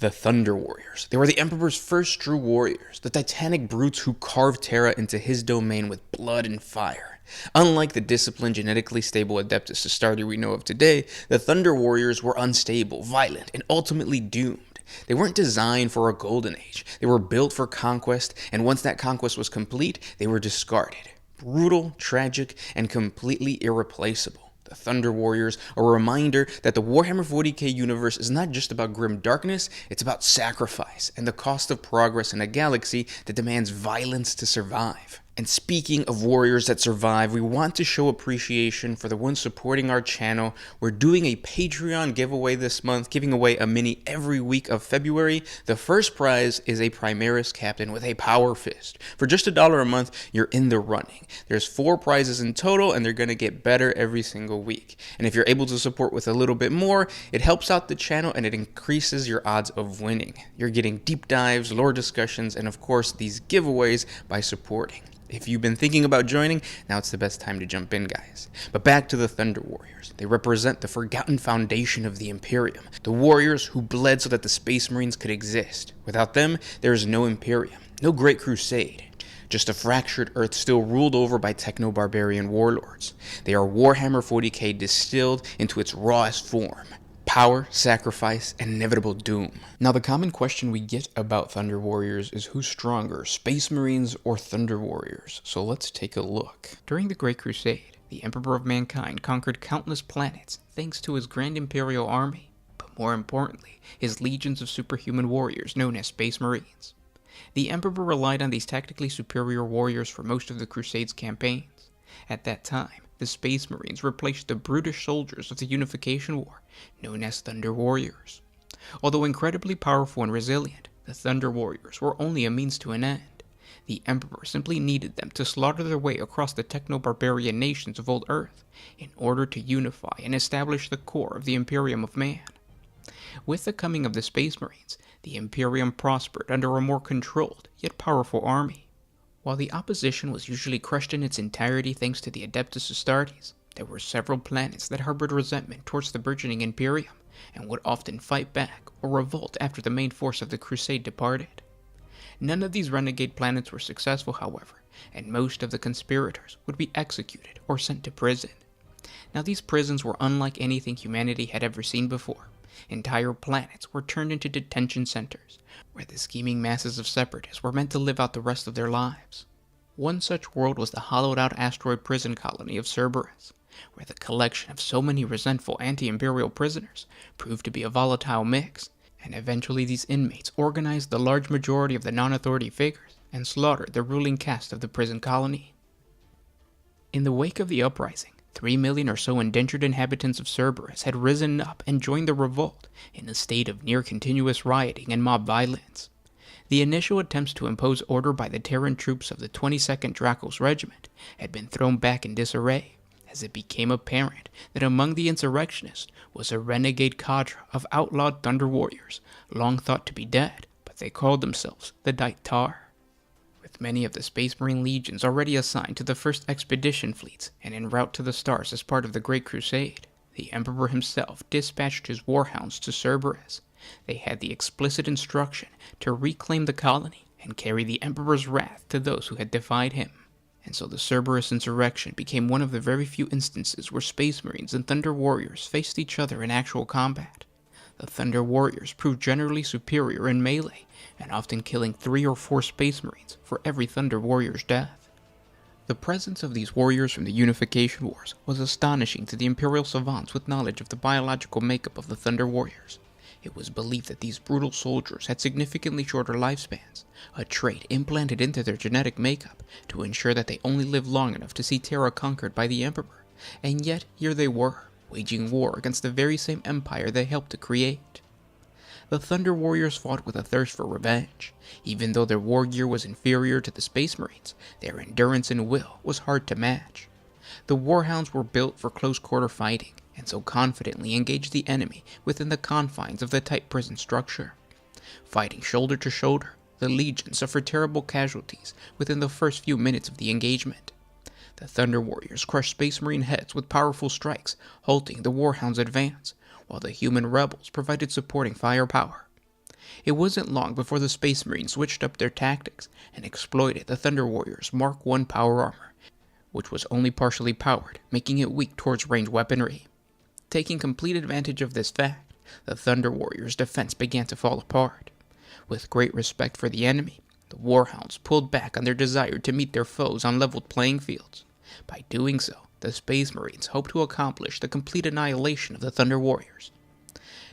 The Thunder Warriors. They were the Emperor's first true warriors, the titanic brutes who carved Terra into his domain with blood and fire. Unlike the disciplined, genetically stable Adeptus Astartes we know of today, the Thunder Warriors were unstable, violent, and ultimately doomed. They weren't designed for a golden age. They were built for conquest, and once that conquest was complete, they were discarded. Brutal, tragic, and completely irreplaceable. The Thunder Warriors, a reminder that the Warhammer 40K universe is not just about grim darkness, it's about sacrifice and the cost of progress in a galaxy that demands violence to survive. And speaking of warriors that survive, we want to show appreciation for the ones supporting our channel. We're doing a Patreon giveaway this month, giving away a mini every week of February. The first prize is a Primaris Captain with a Power Fist. For just $1 a month, you're in the running. There's 4 prizes in total, and they're going to get better every single week. And if you're able to support with a little bit more, it helps out the channel and it increases your odds of winning. You're getting deep dives, lore discussions, and of course these giveaways by supporting. If you've been thinking about joining, now it's the best time to jump in, guys. But back to the Thunder Warriors. They represent the forgotten foundation of the Imperium, the warriors who bled so that the Space Marines could exist. Without them, there is no Imperium, no Great Crusade. Just a fractured Earth still ruled over by techno-barbarian warlords. They are Warhammer 40K distilled into its rawest form. Power, sacrifice, and inevitable doom. Now, the common question we get about Thunder Warriors is who's stronger, Space Marines or Thunder Warriors? So let's take a look. During the Great Crusade, the Emperor of Mankind conquered countless planets thanks to his Grand Imperial Army, but more importantly, his legions of superhuman warriors known as Space Marines. The Emperor relied on these tactically superior warriors for most of the Crusade's campaigns. At that time, the Space Marines replaced the brutish soldiers of the Unification War, known as Thunder Warriors. Although incredibly powerful and resilient, the Thunder Warriors were only a means to an end. The Emperor simply needed them to slaughter their way across the techno-barbarian nations of old Earth in order to unify and establish the core of the Imperium of Man. With the coming of the Space Marines, the Imperium prospered under a more controlled yet powerful army. While the opposition was usually crushed in its entirety thanks to the Adeptus Astartes, there were several planets that harbored resentment towards the burgeoning Imperium and would often fight back or revolt after the main force of the Crusade departed. None of these renegade planets were successful, however, and most of the conspirators would be executed or sent to prison. Now, these prisons were unlike anything humanity had ever seen before. Entire planets were turned into detention centers, where the scheming masses of separatists were meant to live out the rest of their lives. One such world was the hollowed-out asteroid prison colony of Cerberus, where the collection of so many resentful anti-imperial prisoners proved to be a volatile mix, and eventually these inmates organized the large majority of the non-authority figures and slaughtered the ruling caste of the prison colony. In the wake of the uprising, 3 million or so indentured inhabitants of Cerberus had risen up and joined the revolt in a state of near-continuous rioting and mob violence. The initial attempts to impose order by the Terran troops of the 22nd Dracos Regiment had been thrown back in disarray, as it became apparent that among the insurrectionists was a renegade cadre of outlawed Thunder Warriors, long thought to be dead, but they called themselves the Traitors. With many of the Space Marine legions already assigned to the first expedition fleets and en route to the stars as part of the Great Crusade, the Emperor himself dispatched his warhounds to Cerberus. They had the explicit instruction to reclaim the colony and carry the Emperor's wrath to those who had defied him. And so the Cerberus Insurrection became one of the very few instances where Space Marines and Thunder Warriors faced each other in actual combat. The Thunder Warriors proved generally superior in melee, and often killing 3 or 4 Space Marines for every Thunder Warrior's death. The presence of these warriors from the Unification Wars was astonishing to the Imperial savants with knowledge of the biological makeup of the Thunder Warriors. It was believed that these brutal soldiers had significantly shorter lifespans, a trait implanted into their genetic makeup to ensure that they only lived long enough to see Terra conquered by the Emperor, and yet here they were, waging war against the very same empire they helped to create. The Thunder Warriors fought with a thirst for revenge. Even though their war gear was inferior to the Space Marines, their endurance and will was hard to match. The Warhounds were built for close-quarter fighting, and so confidently engaged the enemy within the confines of the tight prison structure. Fighting shoulder to shoulder, the Legion suffered terrible casualties within the first few minutes of the engagement. The Thunder Warriors crushed Space Marine heads with powerful strikes, halting the Warhounds' advance, while the human rebels provided supporting firepower. It wasn't long before the Space Marines switched up their tactics and exploited the Thunder Warriors' Mark I power armor, which was only partially powered, making it weak towards ranged weaponry. Taking complete advantage of this fact, the Thunder Warriors' defense began to fall apart. With great respect for the enemy, the Warhounds pulled back on their desire to meet their foes on leveled playing fields. By doing so, the Space Marines hoped to accomplish the complete annihilation of the Thunder Warriors.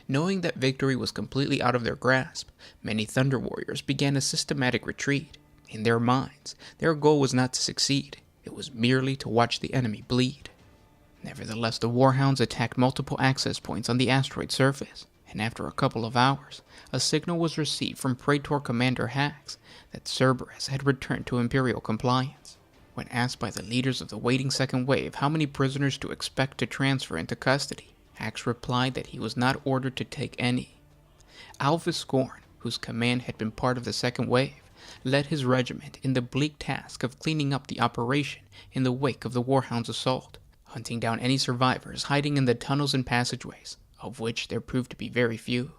Knowing that victory was completely out of their grasp, many Thunder Warriors began a systematic retreat. In their minds, their goal was not to succeed, it was merely to watch the enemy bleed. Nevertheless, the Warhounds attacked multiple access points on the asteroid's surface, and after a couple of hours, a signal was received from Praetor Commander Hax that Cerberus had returned to Imperial compliance. When asked by the leaders of the waiting second wave how many prisoners to expect to transfer into custody, Hax replied that he was not ordered to take any. Alvis Scorn, whose command had been part of the second wave, led his regiment in the bleak task of cleaning up the operation in the wake of the Warhounds' assault, hunting down any survivors hiding in the tunnels and passageways, of which there proved to be very few.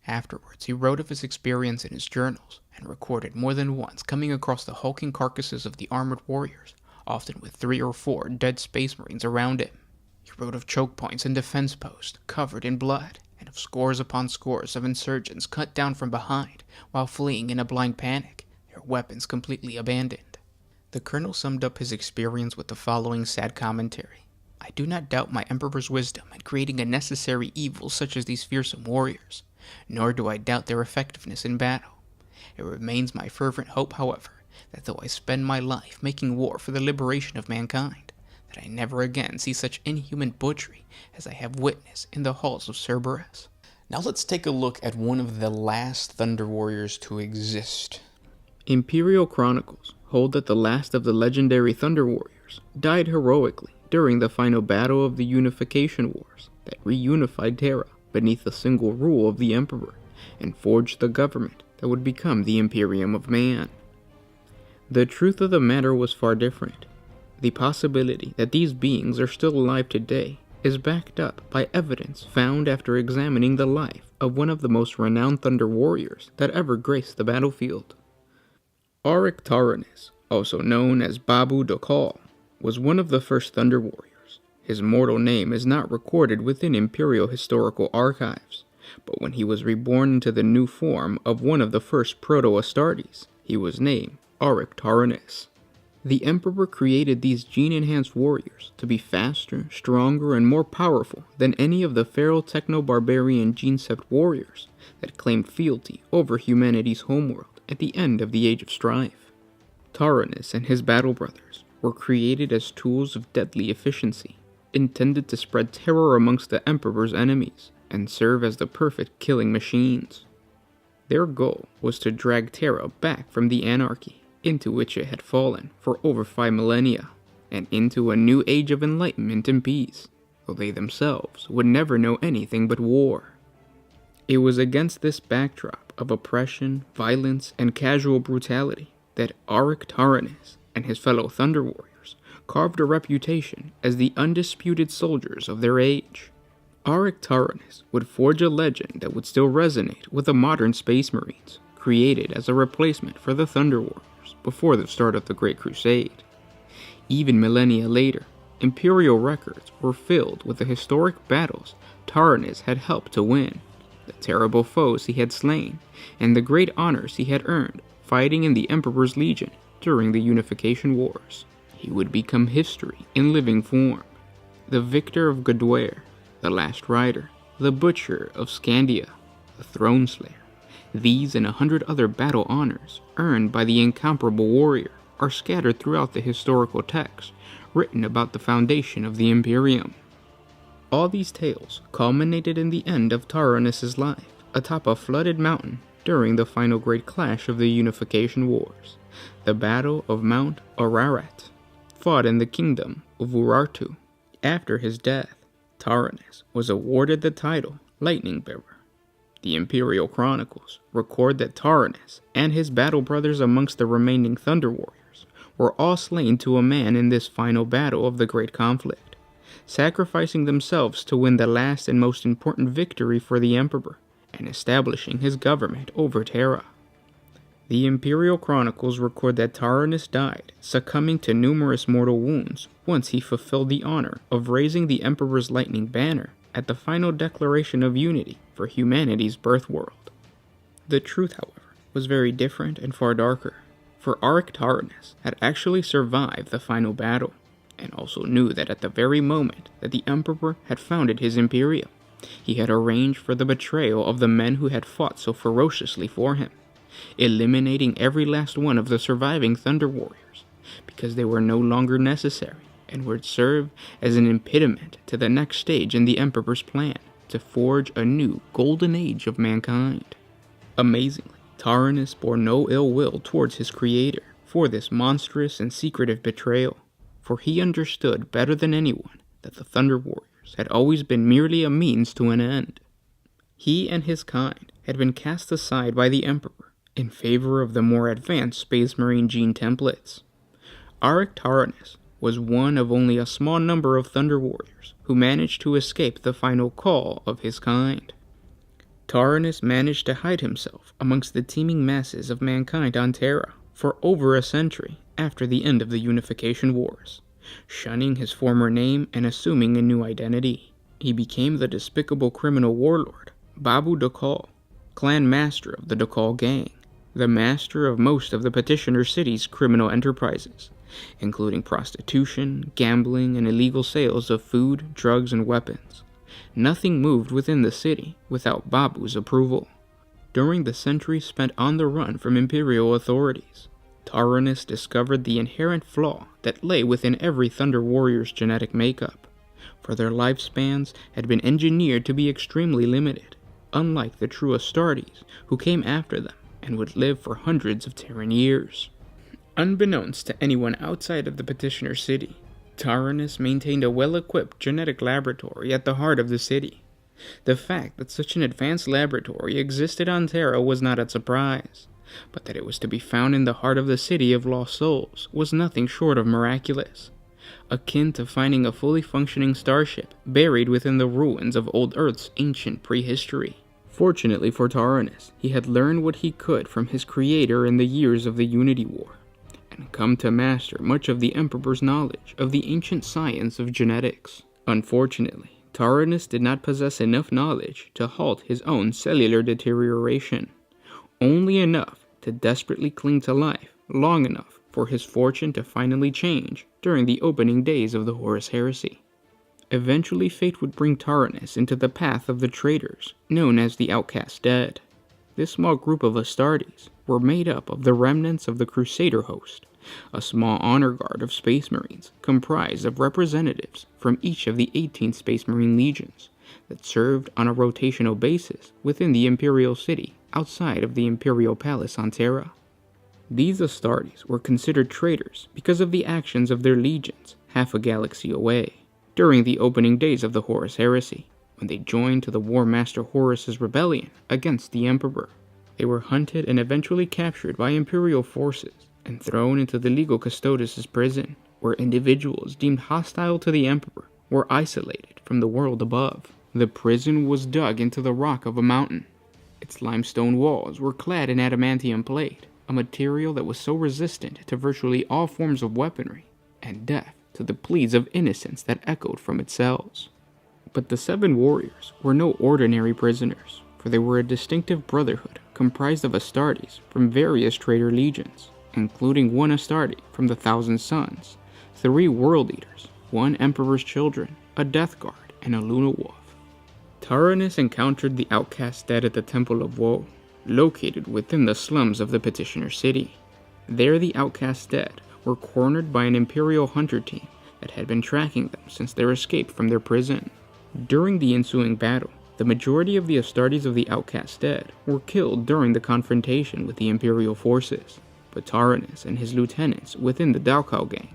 Afterwards, he wrote of his experience in his journals, and recorded more than once coming across the hulking carcasses of the armored warriors, often with 3 or 4 dead Space Marines around him. He wrote of choke points and defense posts covered in blood, and of scores upon scores of insurgents cut down from behind while fleeing in a blind panic, their weapons completely abandoned. The colonel summed up his experience with the following sad commentary. I do not doubt my Emperor's wisdom in creating unnecessary evils such as these fearsome warriors, nor do I doubt their effectiveness in battle. It remains my fervent hope, however, that though I spend my life making war for the liberation of mankind, that I never again see such inhuman butchery as I have witnessed in the halls of Cerberus. Now let's take a look at one of the last Thunder Warriors to exist. Imperial chronicles hold that the last of the legendary Thunder Warriors died heroically during the final battle of the Unification Wars that reunified Terra beneath the single rule of the Emperor and forged the government that would become the Imperium of Man. The truth of the matter was far different. The possibility that these beings are still alive today is backed up by evidence found after examining the life of one of the most renowned Thunder Warriors that ever graced the battlefield. Aric Taranis, also known as Babu Dokal, was one of the first Thunder Warriors. His mortal name is not recorded within Imperial historical archives, but when he was reborn into the new form of one of the first Proto-Astartes, he was named Aric Taranis. The Emperor created these gene-enhanced warriors to be faster, stronger, and more powerful than any of the feral techno-barbarian gene-sept warriors that claimed fealty over humanity's homeworld at the end of the Age of Strife. Taranis and his battle brothers were created as tools of deadly efficiency, intended to spread terror amongst the Emperor's enemies and serve as the perfect killing machines. Their goal was to drag Terra back from the anarchy into which it had fallen for over 5 millennia, and into a new age of enlightenment and peace, though they themselves would never know anything but war. It was against this backdrop of oppression, violence, and casual brutality that Aric Taranis and his fellow Thunder Warriors carved a reputation as the undisputed soldiers of their age. Aric Taranis would forge a legend that would still resonate with the modern Space Marines, created as a replacement for the Thunder Warriors before the start of the Great Crusade. Even millennia later, Imperial records were filled with the historic battles Taranis had helped to win, the terrible foes he had slain, and the great honors he had earned fighting in the Emperor's Legion during the Unification Wars. He would become history in living form. The victor of Godware, the Last Rider, the Butcher of Scandia, the Throne Slayer. These and 100 other battle honors earned by the incomparable warrior are scattered throughout the historical texts written about the foundation of the Imperium. All these tales culminated in the end of Taranis' life atop a flooded mountain during the final great clash of the Unification Wars, the Battle of Mount Ararat, fought in the kingdom of Urartu. After his death, Taranis was awarded the title Lightning Bearer. The Imperial chronicles record that Taranis and his battle brothers amongst the remaining Thunder Warriors were all slain to a man in this final battle of the great conflict, sacrificing themselves to win the last and most important victory for the Emperor and establishing his government over Terra. The Imperial Chronicles record that Taranis died, succumbing to numerous mortal wounds once he fulfilled the honor of raising the Emperor's lightning banner at the final declaration of unity for humanity's birth world. The truth, however, was very different and far darker, for Aric Taranis had actually survived the final battle, and also knew that at the very moment that the Emperor had founded his Imperium, he had arranged for the betrayal of the men who had fought so ferociously for him, eliminating every last one of the surviving Thunder Warriors, because they were no longer necessary and would serve as an impediment to the next stage in the Emperor's plan to forge a new golden age of mankind. Amazingly, Taranis bore no ill will towards his creator for this monstrous and secretive betrayal, for he understood better than anyone that the Thunder Warriors had always been merely a means to an end. He and his kind had been cast aside by the Emperor in favor of the more advanced Space Marine gene templates. Aric Taranis was one of only a small number of Thunder Warriors who managed to escape the final call of his kind. Taranis managed to hide himself amongst the teeming masses of mankind on Terra for over a century after the end of the Unification Wars, shunning his former name and assuming a new identity. He became the despicable criminal warlord Babu Dakal, clan master of the Dakal gang, the master of most of the Petitioner City's criminal enterprises, including prostitution, gambling, and illegal sales of food, drugs, and weapons. Nothing moved within the city without Babu's approval. During the centuries spent on the run from Imperial authorities, Taranis discovered the inherent flaw that lay within every Thunder Warrior's genetic makeup, for their lifespans had been engineered to be extremely limited, unlike the true Astartes who came after them and would live for hundreds of Terran years. Unbeknownst to anyone outside of the Petitioner City, Taranis maintained a well-equipped genetic laboratory at the heart of the city. The fact that such an advanced laboratory existed on Terra was not a surprise, but that it was to be found in the heart of the City of Lost Souls was nothing short of miraculous, akin to finding a fully functioning starship buried within the ruins of Old Earth's ancient prehistory. Fortunately for Taranis, he had learned what he could from his creator in the years of the Unity War, and come to master much of the Emperor's knowledge of the ancient science of genetics. Unfortunately, Taranis did not possess enough knowledge to halt his own cellular deterioration, only enough to desperately cling to life long enough for his fortune to finally change during the opening days of the Horus Heresy. Eventually, fate would bring Taranis into the path of the Traitors, known as the Outcast Dead. This small group of Astartes were made up of the remnants of the Crusader host, a small honor guard of Space Marines comprised of representatives from each of the 18 Space Marine legions that served on a rotational basis within the Imperial City outside of the Imperial Palace on Terra. These Astartes were considered traitors because of the actions of their legions half a galaxy away during the opening days of the Horus Heresy, when they joined to the War Master Horus's rebellion against the Emperor. They were hunted and eventually captured by Imperial forces and thrown into the legal Custodes' prison, where individuals deemed hostile to the Emperor were isolated from the world above. The prison was dug into the rock of a mountain. Its limestone walls were clad in adamantium plate, a material that was so resistant to virtually all forms of weaponry, and deaf to the pleas of innocence that echoed from its cells. But the 7 warriors were no ordinary prisoners, for they were a distinctive brotherhood comprised of Astartes from various traitor legions, including 1 Astarte from the Thousand Sons, 3 World Eaters, 1 Emperor's Children, a Death Guard, and a Luna Wolf. Taranis encountered the Outcast Dead at the Temple of Woe, located within the slums of the Petitioner City. There the Outcast Dead were cornered by an Imperial hunter team that had been tracking them since their escape from their prison. During the ensuing battle, the majority of the Astartes of the Outcast Dead were killed during the confrontation with the Imperial forces, but Taranis and his lieutenants within the Dalkal gang,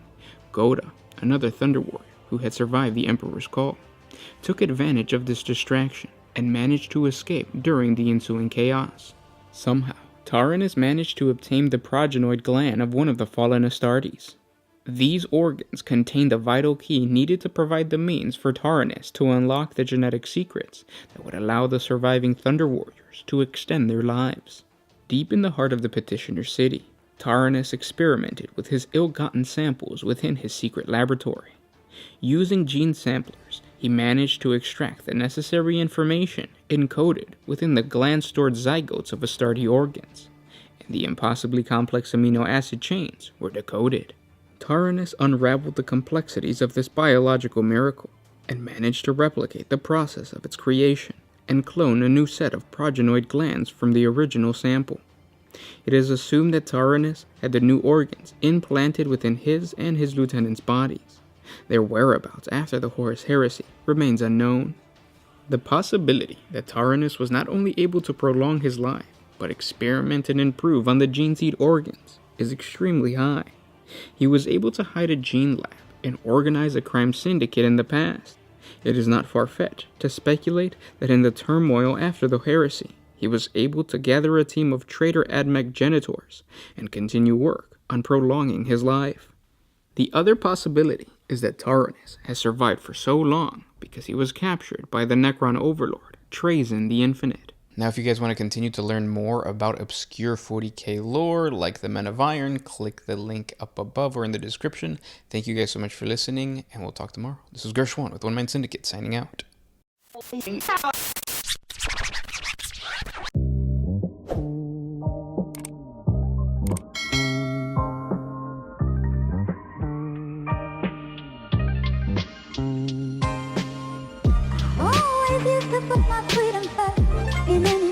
Goda, another Thunder Warrior who had survived the Emperor's call, took advantage of this distraction and managed to escape during the ensuing chaos. Somehow, Taranis managed to obtain the progenoid gland of one of the fallen Astartes. These organs contain the vital key needed to provide the means for Taranis to unlock the genetic secrets that would allow the surviving Thunder Warriors to extend their lives. Deep in the heart of the Petitioner City, Taranis experimented with his ill-gotten samples within his secret laboratory. Using gene samplers, he managed to extract the necessary information encoded within the gland-stored zygotes of Astarte organs, and the impossibly complex amino acid chains were decoded. Taranis unraveled the complexities of this biological miracle, and managed to replicate the process of its creation, and clone a new set of progenoid glands from the original sample. It is assumed that Taranis had the new organs implanted within his and his lieutenants' bodies. Their whereabouts after the Horus Heresy remains unknown. The possibility that Taranis was not only able to prolong his life, but experiment and improve on the gene seed organs is extremely high. He was able to hide a gene lab and organize a crime syndicate in the past. It is not far-fetched to speculate that in the turmoil after the heresy, he was able to gather a team of traitor admech genitors and continue work on prolonging his life. The other possibility is that Taranis has survived for so long because he was captured by the Necron overlord, Trazyn the Infinite. Now, if you guys want to continue to learn more about obscure 40k lore, like the Men of Iron, click the link up above or in the description. Thank you guys so much for listening, and we'll talk tomorrow. This is Gershwan with One Man Syndicate, signing out. Oh, if you could put my freedom first,